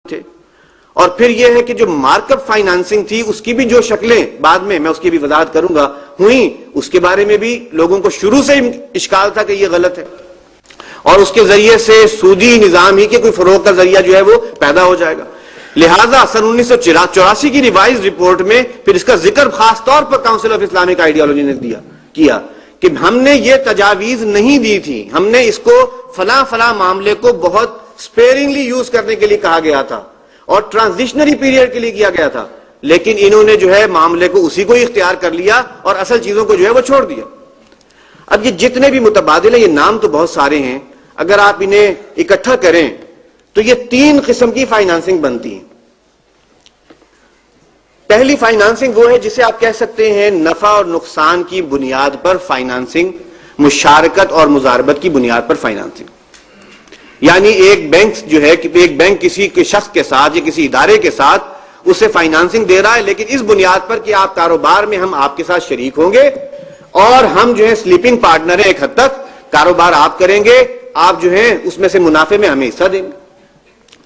تھے. اور پھر یہ ہے کہ جو مارک اپ فائنانسنگ تھی اس کی بھی جو شکلیں بعد میں اس کی بھی وضاحت کروں گا ہوئیں، اس کے بارے میں بھی لوگوں کو شروع سے اشکال تھا کہ یہ غلط ہے، اور اس کے ذریعے سے سودی نظام ہی کے کوئی فروغ کا ذریعہ جو ہے وہ پیدا ہو جائے گا. لہٰذا سن 1984 کی ریوائز رپورٹ میں پھر اس کا ذکر خاص طور پر کاؤنسل آف اسلامک آئیڈیالوجی نے کیا کہ ہم نے یہ تجاویز نہیں دی تھی، ہم نے اس کو فلاں معاملے کو بہت سپیرنگلی یوز کرنے کے لیے کہا گیا تھا اور ٹرانزیشنری پیریڈ کے لیے کیا گیا تھا، لیکن انہوں نے جو ہے معاملے کو اسی کو اختیار کر لیا اور اصل چیزوں کو جو ہے وہ چھوڑ دیا. اب یہ جتنے بھی متبادل ہیں، یہ نام تو بہت سارے ہیں، اگر آپ انہیں اکٹھا کریں تو یہ 3 قسم کی فائنانسنگ بنتی ہیں. پہلی فائنانسنگ وہ ہے جسے آپ کہہ سکتے ہیں نفع اور نقصان کی بنیاد پر فائنانسنگ، مشارکت اور مزاربت کی بنیاد پر فائنانسنگ. یعنی ایک بینک جو ہے کہ ایک بینک کسی کے شخص کے ساتھ یا کسی ادارے کے ساتھ اسے فائنانسنگ دے رہا ہے، لیکن اس بنیاد پر کہ آپ کاروبار میں ہم آپ کے ساتھ شریک ہوں گے اور ہم جو ہے سلیپنگ پارٹنر ہیں، ایک حد تک کاروبار آپ کریں گے، آپ جو ہیں اس میں سے منافع میں ہمیں حصہ دیں گے.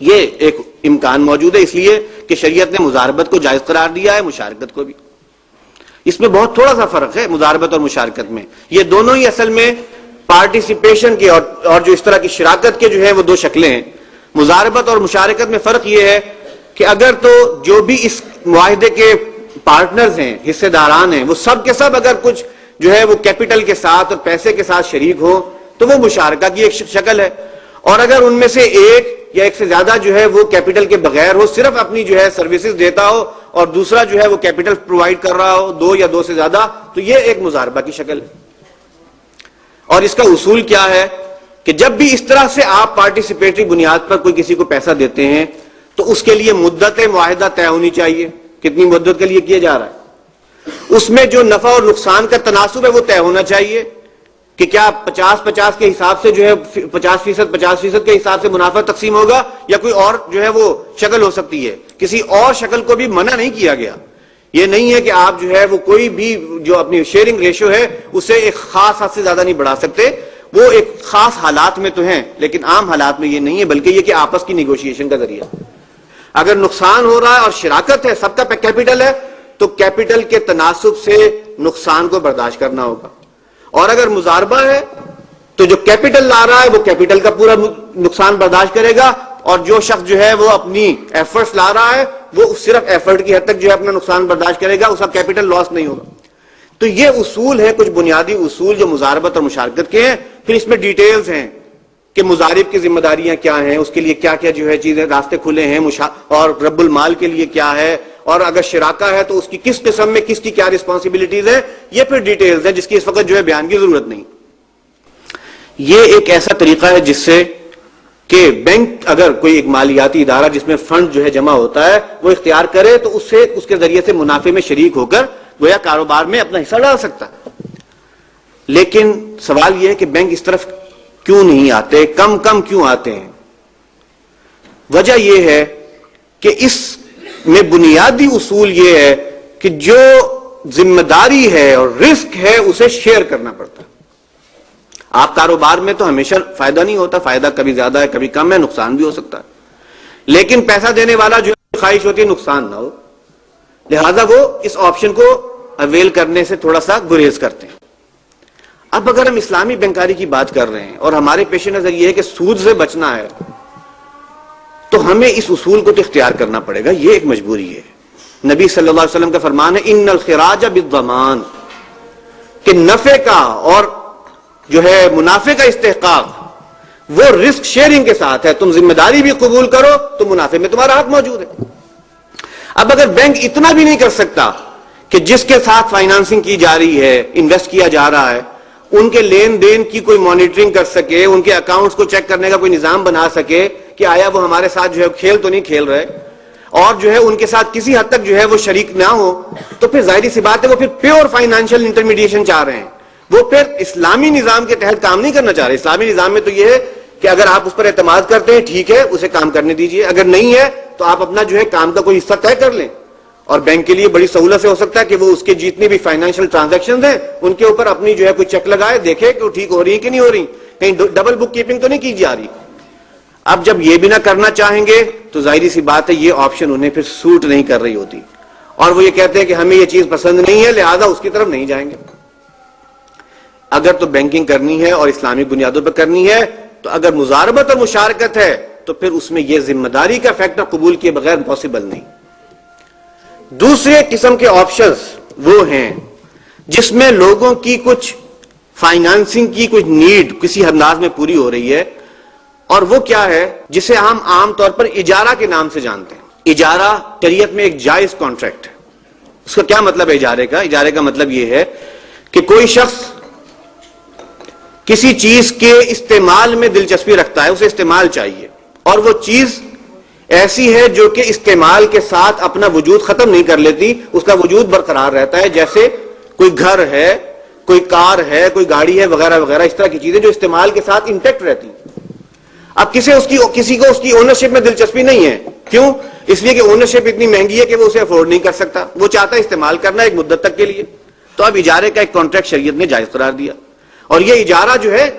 یہ ایک امکان موجود ہے، اس لیے کہ شریعت نے مزاربت کو جائز قرار دیا ہے، مشارکت کو بھی. اس میں بہت تھوڑا سا فرق ہے مزاربت اور مشارکت میں، یہ دونوں ہی اصل میں پارٹیسپیشن کے اور جو اس طرح کی شراکت کے جو ہے وہ 2 شکلیں ہیں. مزاربت اور مشارکت میں فرق یہ ہے کہ اگر تو جو بھی اس معاہدے کے پارٹنرز ہیں، حصہ داران ہیں، وہ سب کے سب اگر کچھ جو ہے وہ کیپٹل کے ساتھ اور پیسے کے ساتھ شریک ہو تو وہ مشارکہ کی ایک شکل ہے. اور اگر ان میں سے ایک یا ایک سے زیادہ جو ہے وہ کیپٹل کے بغیر ہو، صرف اپنی جو ہے سروسز دیتا ہو اور دوسرا جو ہے وہ کیپٹل پرووائڈ کر رہا ہو، 2 یا 2 سے زیادہ، تو یہ ایک مزاربہ کی شکل ہے. اور اس کا اصول کیا ہے کہ جب بھی اس طرح سے آپ پارٹیسپیٹری بنیاد پر کوئی کسی کو پیسہ دیتے ہیں تو اس کے لیے مدت معاہدہ طے ہونی چاہیے، کتنی مدت کے لیے کیا جا رہا ہے. اس میں جو نفع اور نقصان کا تناسب ہے وہ طے ہونا چاہیے کہ کیا 50-50 کے حساب سے جو ہے 50% کے حساب سے منافع تقسیم ہوگا یا کوئی اور جو ہے وہ شکل ہو سکتی ہے. کسی اور شکل کو بھی منع نہیں کیا گیا. یہ نہیں ہے کہ آپ جو ہے وہ کوئی بھی جو اپنی شیئرنگ ریشو ہے اسے ایک خاص حد سے زیادہ نہیں بڑھا سکتے. وہ ایک خاص حالات میں تو ہیں لیکن عام حالات میں یہ نہیں ہے، بلکہ یہ کہ آپس کی نیگوشیشن کا ذریعہ. اگر نقصان ہو رہا ہے اور شراکت ہے، سب کا کیپٹل ہے، تو کیپٹل کے تناسب سے نقصان کو برداشت کرنا ہوگا. اور اگر مزاربہ ہے تو جو کیپٹل لا رہا ہے وہ کیپٹل کا پورا نقصان برداشت کرے گا، اور جو شخص جو ہے وہ اپنی ایفرٹس لا رہا ہے وہ صرف ایفرٹ کی حد تک جو ہے اپنا نقصان برداشت کرے گا، اس کا کیپٹل لاس نہیں ہوگا. تو یہ اصول ہے، کچھ بنیادی اصول جو مزاربت اور مشارکت کے ہیں. پھر اس میں ڈیٹیلز ہیں کہ مزارب کی ذمہ داریاں کیا ہیں، اس کے لیے کیا کیا جو ہے چیزیں راستے کھلے ہیں، اور رب المال کے لیے کیا ہے، اور اگر شراکہ ہے تو اس کی کس قسم میں کس کی کیا رسپانسبلٹیز ہیں. یہ پھر ڈیٹیلز ہیں جس کی اس وقت جو ہے بیان کی ضرورت نہیں. یہ ایک ایسا طریقہ ہے جس سے کہ بینک اگر کوئی ایک مالیاتی ادارہ جس میں فنڈ جو ہے جمع ہوتا ہے وہ اختیار کرے تو اس کے ذریعے سے منافع میں شریک ہو کر گویا کاروبار میں اپنا حصہ ڈال سکتا ہے. لیکن سوال یہ ہے کہ بینک اس طرف کیوں نہیں آتے، کم کیوں آتے ہیں. وجہ یہ ہے کہ اس میں بنیادی اصول یہ ہے کہ جو ذمہ داری ہے اور رسک ہے اسے شیئر کرنا پڑتا ہے. آپ کاروبار میں تو ہمیشہ فائدہ نہیں ہوتا، فائدہ کبھی زیادہ ہے کبھی کم ہے، نقصان بھی ہو سکتا ہے، لیکن پیسہ دینے والا جو خواہش ہوتی ہے نقصان نہ ہو، لہذا وہ اس آپشن کو اویل کرنے سے تھوڑا سا گریز کرتے ہیں. اب اگر ہم اسلامی بینکاری کی بات کر رہے ہیں اور ہمارے پیش نظر یہ ہے کہ سود سے بچنا ہے تو ہمیں اس اصول کو تو اختیار کرنا پڑے گا، یہ ایک مجبوری ہے. نبی صلی اللہ علیہ وسلم کا فرمان ہے ان الخراج بالضمان، کہ نفع کا اور جو ہے منافع کا استحقاق وہ رسک شیئرنگ کے ساتھ ہے. تم ذمہ داری بھی قبول کرو تو منافع میں تمہارا حق موجود ہے. اب اگر بینک اتنا بھی نہیں کر سکتا کہ جس کے ساتھ فائنانسنگ کی جا رہی ہے، انویسٹ کیا جا رہا ہے، ان کے لین دین کی کوئی مانیٹرنگ کر سکے، ان کے اکاؤنٹس کو چیک کرنے کا کوئی نظام بنا سکے کہ آیا وہ ہمارے ساتھ جو ہے کھیل تو نہیں کھیل رہے، اور جو ہے ان کے ساتھ کسی حد تک جو ہے وہ شریک نہ ہو، تو پھر ظاہری سی بات ہے وہ پھر پیور فائنانشل انٹرمیڈیشن چاہ رہے ہیں. وہ پھر اسلامی نظام کے تحت کام نہیں کرنا چاہ رہے. اسلامی نظام میں تو یہ ہے کہ اگر آپ اس پر اعتماد کرتے ہیں ٹھیک ہے، اسے کام کرنے دیجئے، اگر نہیں ہے تو آپ اپنا جو ہے کام کا کوئی حصہ طے کر لیں. اور بینک کے لیے بڑی سہولت سے ہو سکتا ہے کہ وہ اس کے جتنے بھی فائنینشیل ٹرانزیکشنز ہیں ان کے اوپر اپنی جو ہے کوئی چیک لگائے، دیکھے کہ وہ ٹھیک ہو رہی ہیں کہ نہیں ہو رہی، کہیں ڈبل بک کیپنگ تو نہیں کی جا رہی. اب جب یہ بھی نہ کرنا چاہیں گے تو ظاہری سی بات ہے یہ آپشن انہیں پھر سوٹ نہیں کر رہی ہوتی، اور وہ یہ کہتے ہیں کہ ہمیں یہ چیز پسند نہیں ہے لہذا اس کی طرف نہیں جائیں گے۔ اگر تو بینکنگ کرنی ہے اور اسلامی بنیادوں پر کرنی ہے تو اگر مزاربت اور مشارکت ہے تو پھر اس میں یہ ذمہ داری کا فیکٹر قبول کیے بغیر پاسبل نہیں۔ دوسرے قسم کے آپشنز وہ ہیں جس میں لوگوں کی کچھ فائنانسنگ کی کچھ نیڈ کسی انداز میں پوری ہو رہی ہے، اور وہ کیا ہے جسے ہم عام طور پر اجارہ کے نام سے جانتے ہیں۔ اجارہ شریعت میں ایک جائز کانٹریکٹ ہے۔ اس کا کیا مطلب ہے اجارے کا؟ اجارے کا مطلب یہ ہے کہ کوئی شخص کسی چیز کے استعمال میں دلچسپی رکھتا ہے، اسے استعمال چاہیے، اور وہ چیز ایسی ہے جو کہ استعمال کے ساتھ اپنا وجود ختم نہیں کر لیتی، اس کا وجود برقرار رہتا ہے، جیسے کوئی گھر ہے، کوئی کار ہے، کوئی گاڑی ہے، وغیرہ وغیرہ، اس طرح کی چیزیں جو استعمال کے ساتھ انٹیکٹ رہتی ہیں۔ اب کسی کو اس کی اونرشپ میں دلچسپی نہیں ہے، کیوں؟ اس لیے کہ اونرشپ اتنی مہنگی ہے کہ وہ اسے افورڈ نہیں کر سکتا، وہ چاہتا ہے استعمال کرنا ایک مدت تک کے لیے، تو اب اجارے کا ایک کانٹریکٹ شریعت نے جائز قرار دیا۔ اور یہ اجارہ جو ہے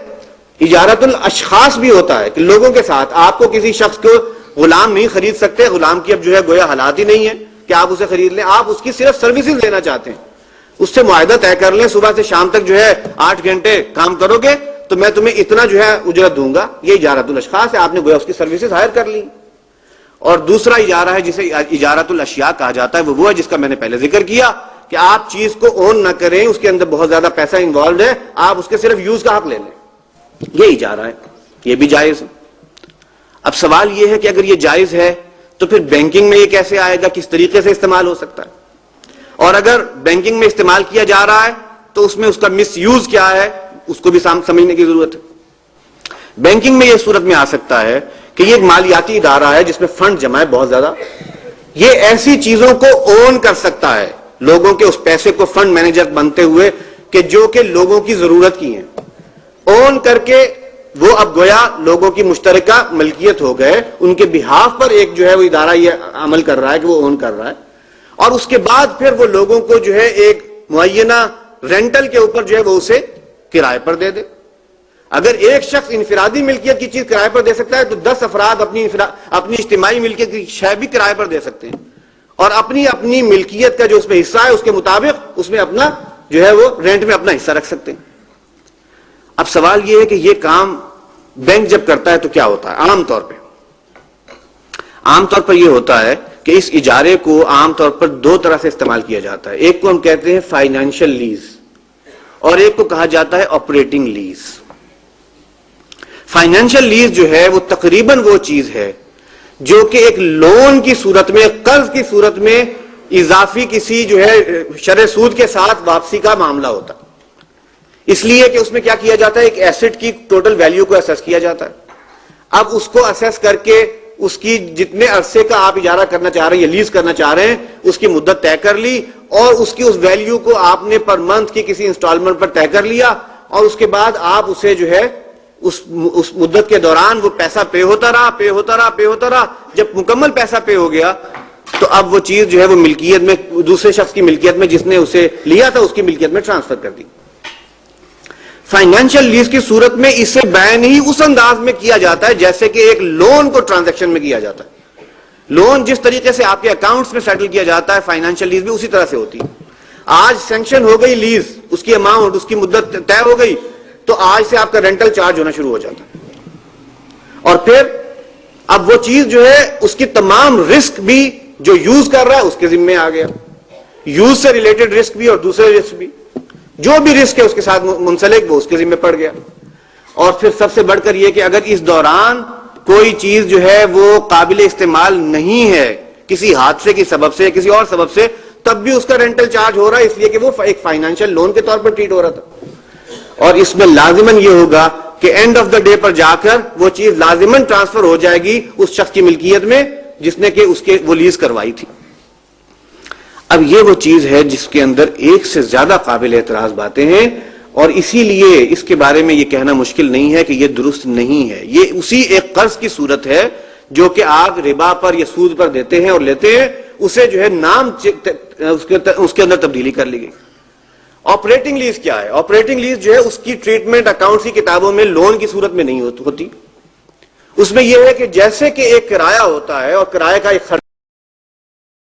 اجارت الاشخاص بھی ہوتا ہے کہ لوگوں کے ساتھ آپ کو کسی شخص کو غلام نہیں خرید سکتے، غلام کی اب جو ہے گویا حالات ہی نہیں ہے کہ آپ اسے خرید لیں، آپ اس کی صرف سروسز لینا چاہتے ہیں، اس سے معاہدہ طے کر لیں، صبح سے شام تک جو ہے 8 گھنٹے کام کرو گے تو میں تمہیں اتنا جو ہے اجرت دوں گا، یہ اجارت الاشخاص ہے، آپ نے گویا اس کی سروسز ہائر کر لی۔ اور دوسرا اجارہ ہے جسے اجارت الاشیاء کہا جاتا ہے، وہ ہے جس کا میں نے پہلے ذکر کیا کہ آپ چیز کو اون نہ کریں، اس کے اندر بہت زیادہ پیسہ انوالوڈ ہے، آپ اس کے صرف یوز کا حق لے لیں، یہ اجارہ ہے، یہ بھی جائز ہے۔ اب سوال یہ ہے کہ اگر یہ جائز ہے تو پھر بینکنگ میں یہ کیسے آئے گا، کس طریقے سے استعمال ہو سکتا ہے؟ اور اگر بینکنگ میں استعمال کیا جا رہا ہے تو اس میں اس کا مس یوز کیا ہے، اس کو بھی سمجھنے کی ضرورت ہے۔ بینکنگ میں یہ صورت میں آ سکتا ہے کہ یہ ایک مالیاتی ادارہ ہے جس میں فنڈ جمع ہے بہت زیادہ، یہ ایسی چیزوں کو اون کر سکتا ہے، لوگوں کے اس پیسے کو فنڈ مینیجر بنتے ہوئے کہ جو کہ لوگوں کی ضرورت کی ہیں، اون کر کے وہ اب گویا لوگوں کی مشترکہ ملکیت ہو گئے، ان کے بہاف پر ایک جو ہے وہ ادارہ یہ عمل کر رہا ہے کہ وہ اون کر رہا ہے، اور اس کے بعد پھر وہ لوگوں کو جو ہے ایک معینہ رینٹل کے اوپر جو ہے وہ اسے کرائے پر دے دے۔ اگر ایک شخص انفرادی ملکیت کی چیز کرائے پر دے سکتا ہے تو 10 افراد اپنی اجتماعی ملکیت کی شے بھی کرائے پر دے سکتے ہیں، اور اپنی ملکیت کا جو اس میں حصہ ہے اس کے مطابق اس میں اپنا جو ہے وہ رینٹ میں اپنا حصہ رکھ سکتے ہیں۔ اب سوال یہ ہے کہ یہ کام بینک جب کرتا ہے تو کیا ہوتا ہے؟ عام طور پر یہ ہوتا ہے کہ اس اجارے کو عام طور پر 2 طرح سے استعمال کیا جاتا ہے، ایک کو ہم کہتے ہیں فائنینشل لیز اور ایک کو کہا جاتا ہے آپریٹنگ لیز۔ فائنینشل لیز جو ہے وہ تقریباً وہ چیز ہے جو کہ ایک لون کی صورت میں، قرض کی صورت میں اضافی کسی جو ہے شرح سود کے ساتھ واپسی کا معاملہ ہوتا ہے، اس لیے کہ اس میں کیا کیا جاتا ہے، ایک ایسٹ کی ٹوٹل ویلیو کو اسیس کیا جاتا ہے۔ اب اس کو اسیس کر کے اس کی جتنے عرصے کا آپ اجارہ کرنا چاہ رہے ہیں یا لیز کرنا چاہ رہے ہیں اس کی مدت طے کر لی، اور اس کی اس ویلیو کو آپ نے پر منتھ کی کسی انسٹالمنٹ پر طے کر لیا، اور اس کے بعد آپ اسے جو ہے اس مدت کے دوران وہ پیسہ پے ہوتا رہا، جب مکمل پیسہ پے ہو گیا تو اب وہ چیز جو ہے وہ ملکیت میں دوسرے شخص کی ملکیت میں جس نے اسے لیا تھا اس کی ملکیت میں ٹرانسفر کر دی۔ فائنینشل لیز کی صورت میں اسے بیان ہی اس انداز میں کیا جاتا ہے جیسے کہ ایک لون کو ٹرانزیکشن میں کیا جاتا ہے۔ لون جس طریقے سے آپ کے اکاؤنٹس میں سیٹل کیا جاتا ہے، فائنینشل لیز بھی اسی طرح سے ہوتی ہے۔ آج سینکشن ہو گئی لیز، اس کی اماؤنٹ، اس کی مدت طے ہو گئی تو آج سے آپ کا رینٹل چارج ہونا شروع ہو جاتا ہے، اور پھر اب وہ چیز جو ہے اس کی تمام رسک بھی جو یوز کر رہا ہے اس کے ذمے آ گیا، یوز سے ریلیٹڈ رسک بھی اور دوسرے رسک بھی، جو بھی رسک ہے اس کے ساتھ منسلک وہ اس کے ذمہ پڑ گیا۔ اور پھر سب سے بڑھ کر یہ کہ اگر اس دوران کوئی چیز جو ہے وہ قابل استعمال نہیں ہے کسی حادثے کی سبب سے کسی اور سبب سے، تب بھی اس کا رینٹل چارج ہو رہا ہے، اس لیے کہ وہ ایک فائنینشیل لون کے طور پر ٹریٹ ہو رہا تھا، اور اس میں لازماً یہ ہوگا کہ اینڈ آف دا ڈے پر جا کر وہ چیز لازماً ٹرانسفر ہو جائے گی اس شخص کی ملکیت میں جس نے کہ اس کے وہ لیز کروائی تھی۔ اب یہ وہ چیز ہے جس کے اندر ایک سے زیادہ قابل اعتراض باتیں ہیں، اور اسی لیے اس کے بارے میں یہ کہنا مشکل نہیں ہے کہ یہ درست نہیں ہے۔ یہ اسی ایک قرض کی صورت ہے جو کہ آپ ربا پر یا سود پر دیتے ہیں اور لیتے ہیں، اسے جو ہے نام اس کے اندر تبدیلی کر لی گئی۔ آپریٹنگ لیز کیا ہے؟ آپریٹنگ لیز جو ہے اس کی ٹریٹمنٹ اکاؤنٹس کی کتابوں میں لون کی صورت میں نہیں ہوتی، اس میں یہ ہے کہ جیسے کہ ایک کرایہ ہوتا ہے اور کرایہ کا ایک خرچ